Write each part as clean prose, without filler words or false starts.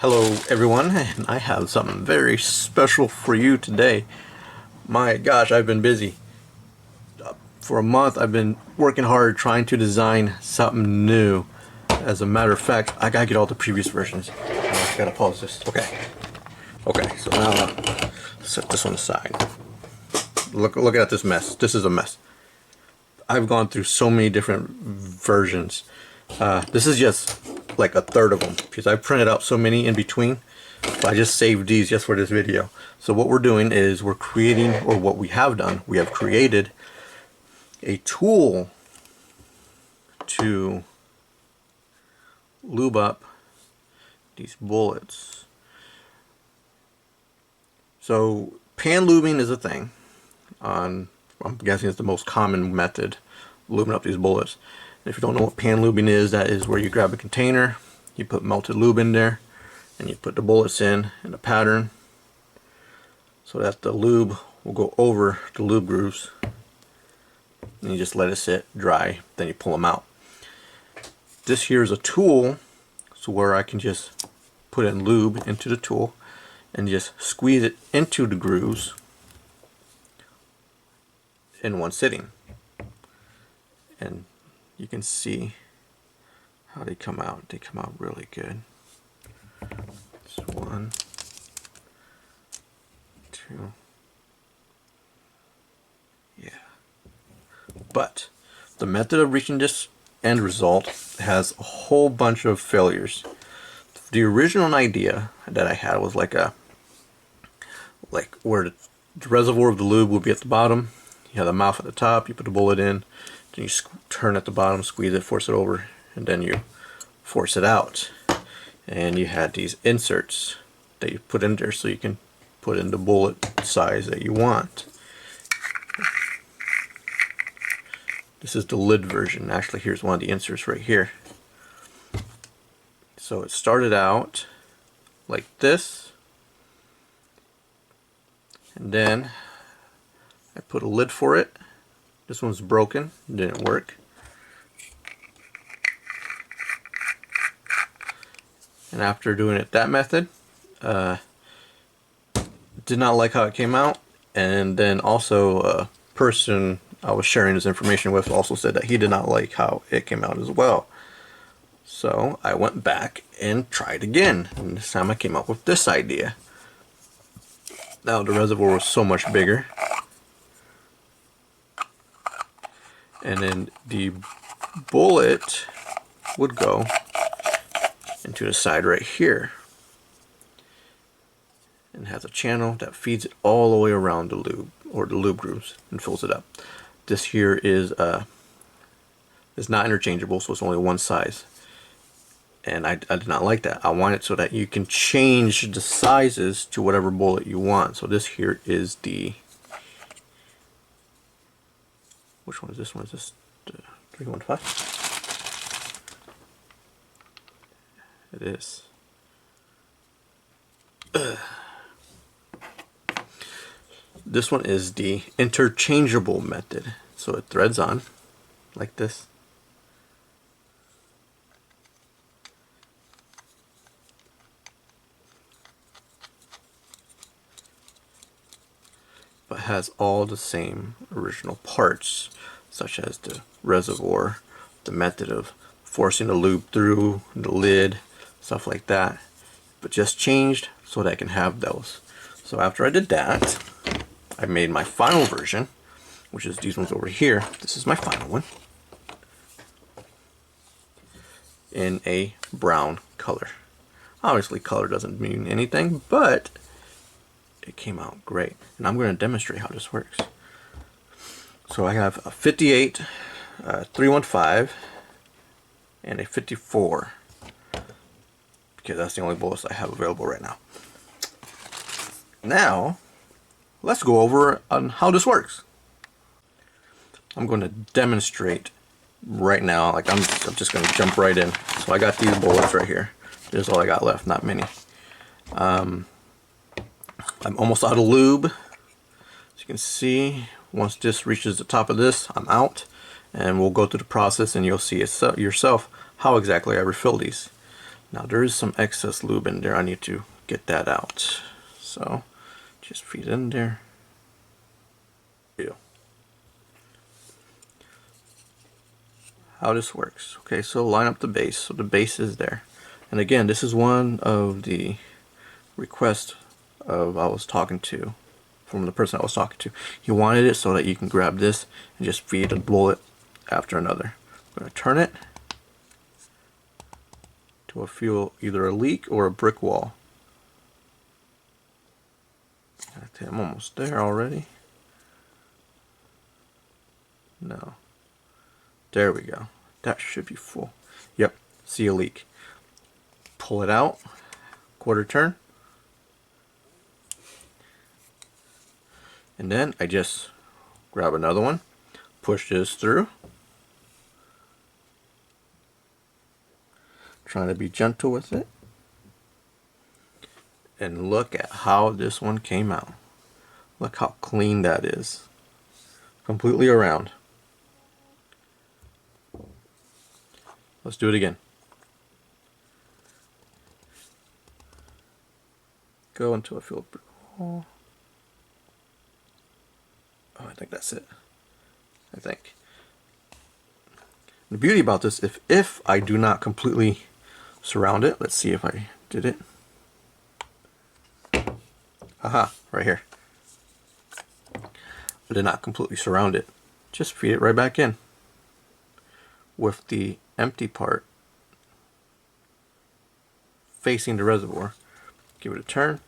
Hello everyone, and I have something very special for you today. My gosh, I've been busy. For a month I've been working hard trying to design something new. As a matter of fact, I gotta get all the previous versions. I gotta pause this. Okay, so now set this one aside. Look at this mess. This is a mess. I've gone through so many different versions. This is just like a third of them because I printed out so many in between. So I just saved these just for this video. So what we're doing is we're creating, or what we have done, we have created a tool to lube up these bullets. So pan lubing is a thing. I'm guessing it's the most common method, lubing up these bullets. If you don't know what pan lubing is, that is where you grab a container, you put melted lube in there, and you put the bullets in a pattern so that the lube will go over the lube grooves, and you just let it sit dry, then you pull them out. This here is a tool, so where I can just put in lube into the tool and just squeeze it into the grooves in one sitting. And you can see how they come out. They come out really good. So 1, 2, yeah. But the method of reaching this end result has a whole bunch of failures. The original idea that I had was like where the reservoir of the lube would be at the bottom. You have the mouth at the top. You put the bullet in. Then you turn at the bottom, squeeze it, force it over, and then you force it out. And you had these inserts that you put in there so you can put in the bullet size that you want. This is the lid version. Actually, here's one of the inserts right here. So it started out like this, and then I put a lid for it. This one's broken, didn't work. And after doing it that method, did not like how it came out. And then also a person I was sharing this information with also said that he did not like how it came out as well. So I went back and tried again, and this time I came up with this idea. Now the reservoir was so much bigger, and then the bullet would go into the side right here and has a channel that feeds it all the way around the lube, or the lube grooves, and fills it up. This here is not interchangeable, so it's only one size, and I did not like that. I want it so that you can change the sizes to whatever bullet you want. So this here is the, which one is this one? Is this 315? It is. This one is the interchangeable method. So it threads on like this. But has all the same original parts, such as the reservoir, the method of forcing the lube through, the lid, stuff like that, but just changed so that I can have those. So after I did that, I made my final version, which is these ones over here. This is my final one, in a brown color. Obviously color doesn't mean anything, but it came out great, and I'm going to demonstrate how this works. So I have a 58, 315, and a 54, because that's the only bullets I have available right now. Now let's go over on how this works. I'm going to demonstrate right now. Like I'm just going to jump right in. So I got these bullets right here. This is all I got left, not many. I'm almost out of lube. As you can see, once this reaches the top of this, I'm out, and we'll go through the process and you'll see yourself how exactly I refill these. Now there is some excess lube in there. I need to get that out. So just feed it in there. How this works. Okay, so line up the base. So the base is there. And again, this is one of the requests of I was talking to, from the person I was talking to. He wanted it so that you can grab this and just feed a bullet after another. I'm going to turn it to a fuel, either a leak or a brick wall. I'm almost there already. No. There we go. That should be full. Yep, see a leak. Pull it out, quarter turn. And then I just grab another one, push this through. Trying to be gentle with it. And look at how this one came out. Look how clean that is. Completely around. Let's do it again. Go into a field brick wall. Oh, I think that's it. I think. The beauty about this, if I do not completely surround it, let's see if I did it. Aha, right here. I did not completely surround it. Just feed it right back in with the empty part facing the reservoir. Give it a turn.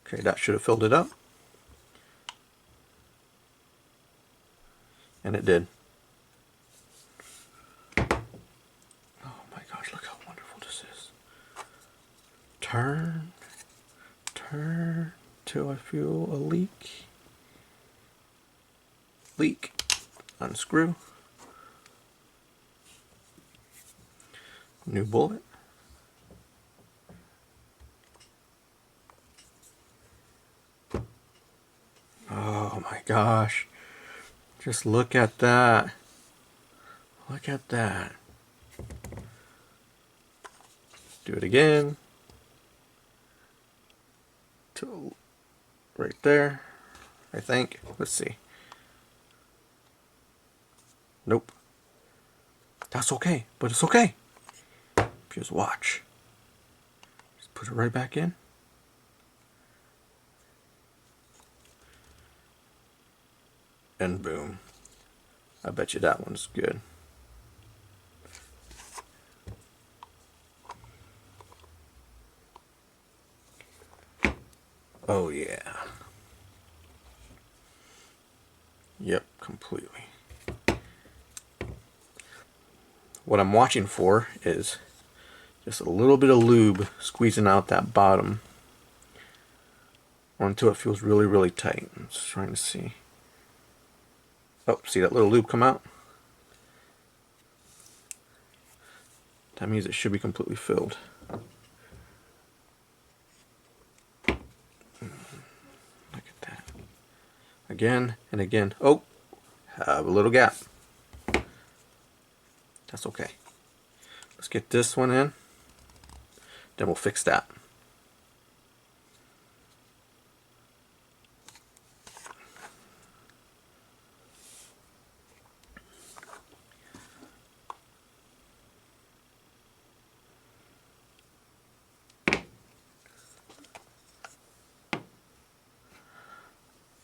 Okay, that should have filled it up. And it did. Oh my gosh, look how wonderful this is. Turn, turn till I feel a leak. Leak. Unscrew. New bullet. Oh my gosh. Just look at that. Look at that. Do it again. To right there, I think. Let's see. Nope. That's okay, but it's okay. Just watch. Just put it right back in. And boom. I bet you that one's good. Oh yeah. Yep, completely. What I'm watching for is just a little bit of lube squeezing out that bottom until it feels really, really tight. I'm just trying to see. Oh, see that little lube come out? That means it should be completely filled. Look at that. Again and again. Oh, have a little gap. That's okay. Let's get this one in. Then we'll fix that.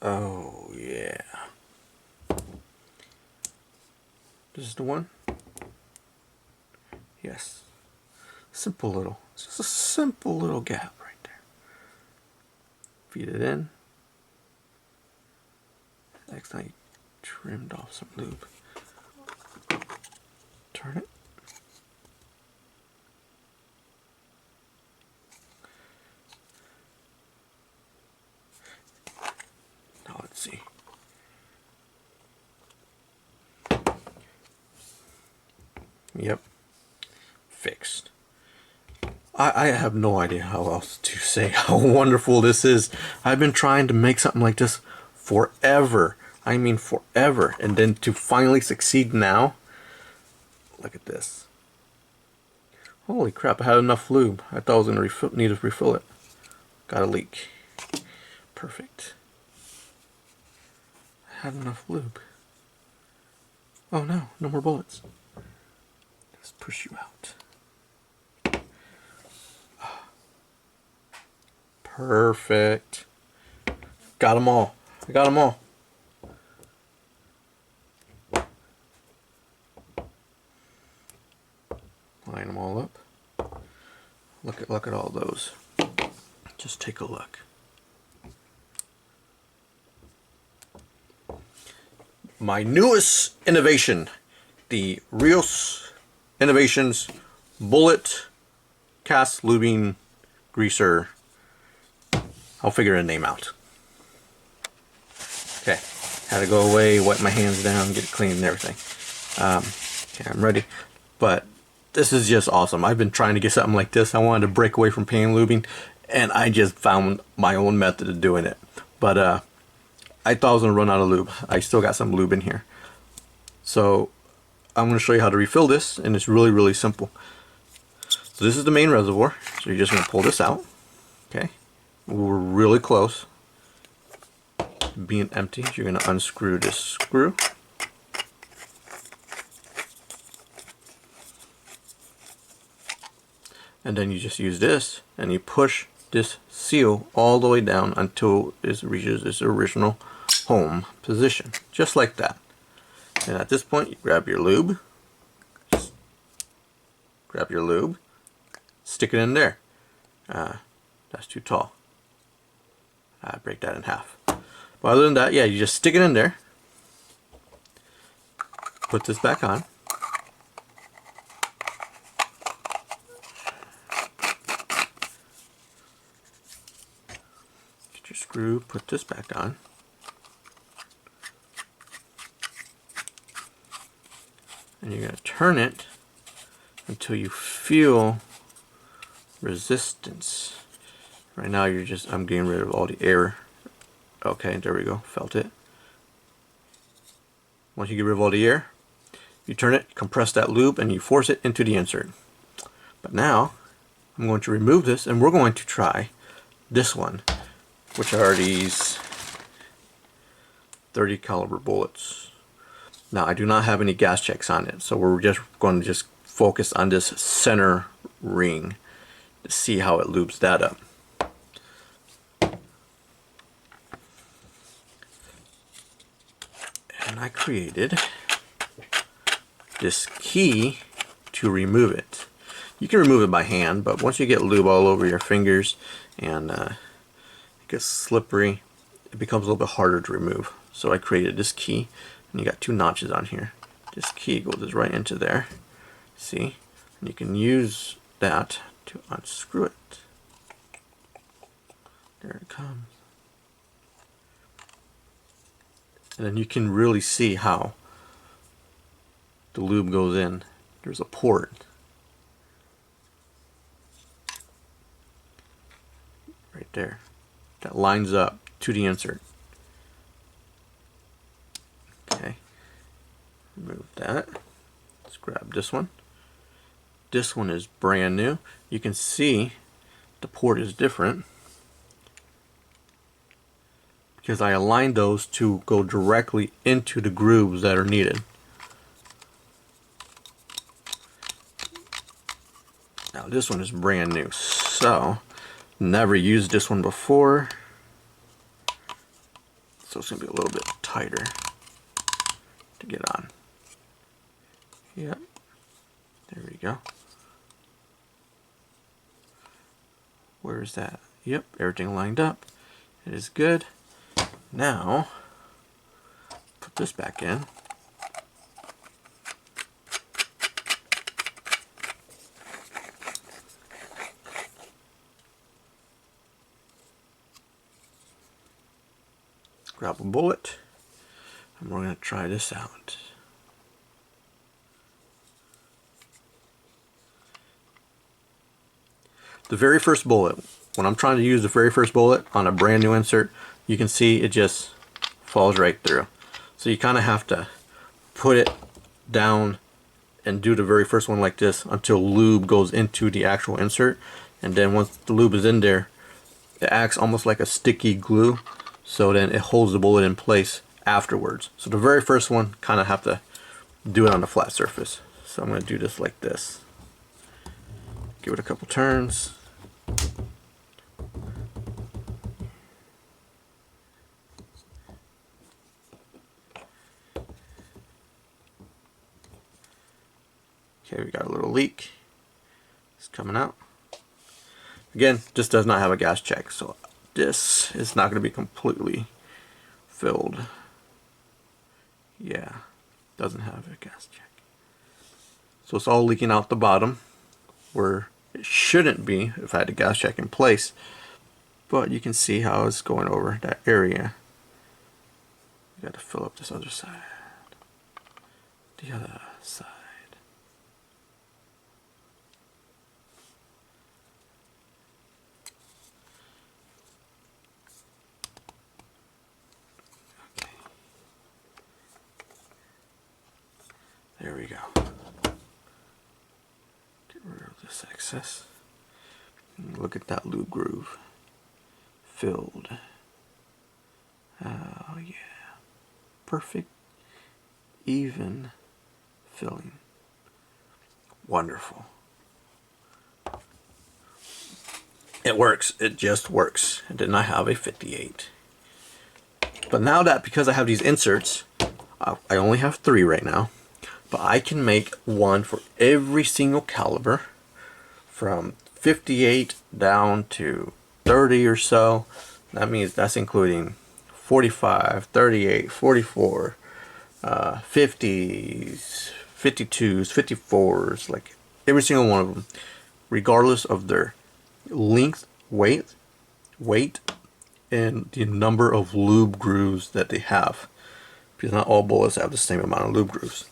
Oh yeah. This is the one? Yes. Simple little. It's just a simple little gap right there. Feed it in. Accidentally trimmed off some lube. Turn it. Now let's see. Yep. Fixed. I have no idea how else to say how wonderful this is. I've been trying to make something like this forever. I mean forever. And then to finally succeed now, Look at this. Holy crap, I had enough lube. I thought I was going to need to refill it. Got a leak. Perfect. I had enough lube. Oh no, no more bullets. Let's push you out. Perfect. Got them all. I got them all. Line them all up. Look at all those. Just take a look. My newest innovation, the Rios Innovations Bullet Cast Lubing Greaser. I'll figure a name out. Okay, had to go away, wipe my hands down, get it clean and everything. Okay, I'm ready. But this is just awesome. I've been trying to get something like this. I wanted to break away from paint lubing, and I just found my own method of doing it. But I thought I was going to run out of lube. I still got some lube in here. So I'm going to show you how to refill this, and it's really, really simple. So this is the main reservoir. So you're just going to pull this out. Okay. We're really close. Being empty, you're going to unscrew this screw. And then you just use this, and you push this seal all the way down until it reaches its original home position, just like that. And at this point, you grab your lube, stick it in there. That's too tall. Break that in half. But other than that, yeah, you just stick it in there, put this back on. Get your screw, put this back on. And you're going to turn it until you feel resistance. Right now I'm getting rid of all the air. Okay, there we go, felt it. Once you get rid of all the air, you turn it, compress that lube, and you force it into the insert. But now, I'm going to remove this, and we're going to try this one, which are these 30 caliber bullets. Now, I do not have any gas checks on it, so we're just going to focus on this center ring to see how it lubes that up. And I created this key to remove it. You can remove it by hand, but once you get lube all over your fingers and it gets slippery, it becomes a little bit harder to remove. So I created this key, and you got two notches on here. This key goes right into there. See? And you can use that to unscrew it. There it comes. And then you can really see how the lube goes in. There's a port right there that lines up to the insert. Okay, remove that. Let's grab this one. This one is brand new. You can see the port is different because I aligned those to go directly into the grooves that are needed. Now this one is brand new, so never used this one before, so it's gonna be a little bit tighter to get on. Yep, there we go. Where is that? Yep, everything lined up. It is good. Now, put this back in. Grab a bullet, and we're going to try this out. The very first bullet, when I'm trying to use the very first bullet on a brand new insert, you can see it just falls right through. So you kind of have to put it down and do the very first one like this until lube goes into the actual insert, and then once the lube is in there, it acts almost like a sticky glue, so then it holds the bullet in place afterwards. So the very first one, kind of have to do it on a flat surface. So I'm going to do this like this. Give it a couple turns. Okay, we got a little leak. It's coming out. Again, this does not have a gas check, so this is not going to be completely filled. Yeah, doesn't have a gas check. So it's all leaking out the bottom where it shouldn't be if I had the gas check in place. But you can see how it's going over that area. We got to fill up this other side. The other side. There we go. Get rid of this excess. And look at that lube groove. Filled. Oh yeah. Perfect. Even filling. Wonderful. It works. It just works. I did not have a 58. But now that, because I have these inserts, I only have 3 right now. But I can make one for every single caliber from 58 down to 30 or so. That means that's including 45, 38, 44, 50s, 52s, 54s, like every single one of them, regardless of their length, weight, and the number of lube grooves that they have. Because not all bullets have the same amount of lube grooves.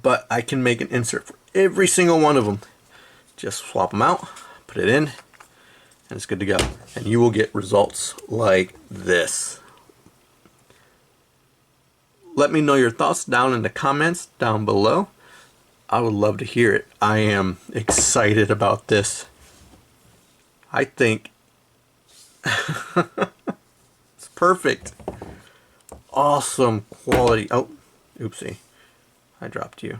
But I can make an insert for every single one of them. Just swap them out, put it in, and it's good to go. And you will get results like this. Let me know your thoughts down in the comments down below. I would love to hear it. I am excited about this. I think it's perfect. Awesome quality. Oh, oopsie. I dropped you.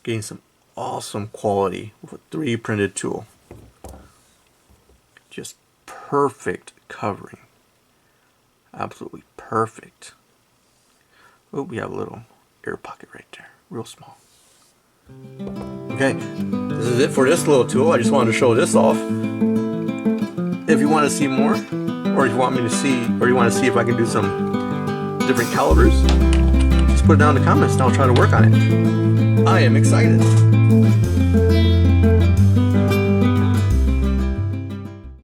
Getting some awesome quality with a 3D printed tool. Just perfect covering. Absolutely perfect. Oh, we have a little air pocket right there. Real small. Okay, this is it for this little tool. I just wanted to show this off. If you want to see more, or if you want me to see, or you want to see if I can do some different calibers, just put it down in the comments and I'll try to work on it. I am excited.